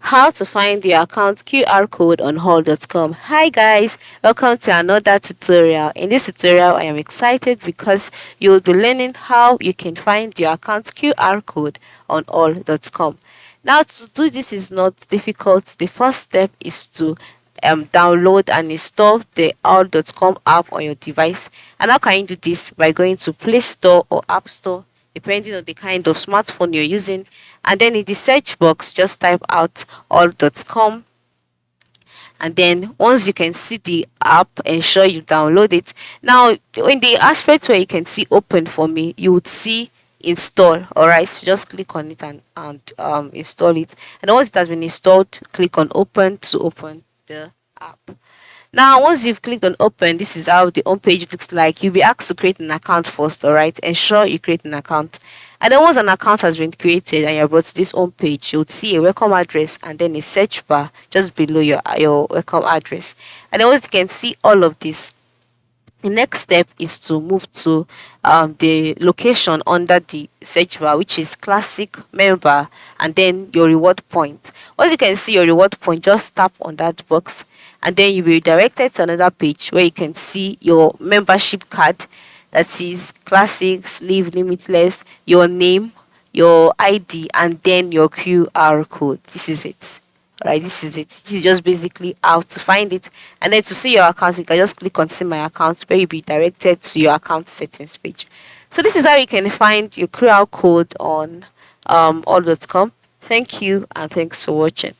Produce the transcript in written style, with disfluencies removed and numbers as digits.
How to find your account QR code on Hall.com. Hi guys, welcome to another tutorial. In this tutorial, I am excited because you will be learning how you can find your account QR code on Hall.com. Now, to do this is not difficult. The first step is to download and install the Hall.com app on your device. And how can you do this? By going to Play Store or App Store, depending on the kind of smartphone you're using. And then in the search box, just type out all.com. And then once you can see the app, ensure you download it. Now, in the aspect where you can see open for me, you would see install. All right, so just click on it and install it. And once it has been installed, click on open to open the app. Now, once you've clicked on open, this is how the home page looks like. You'll be asked to create an account first, all right? Ensure you create an account. And then once an account has been created and you're brought to this home page, you would see a welcome address and then a search bar just below your welcome address. And then once you can see all of this, the next step is to move to the location under the search bar, which is classic member, and then your reward point. Once you can see your reward point, just tap on that box, and then you'll be directed to another page where you can see your membership card, that is classics, live limitless, your name, your ID, and then your QR code. This is it. Alright, this is it. This is just basically how to find it. And then to see your account, you can just click on see my account, where you'll be directed to your account settings page. So this is how you can find your QR code on all.com. Thank you and thanks for watching.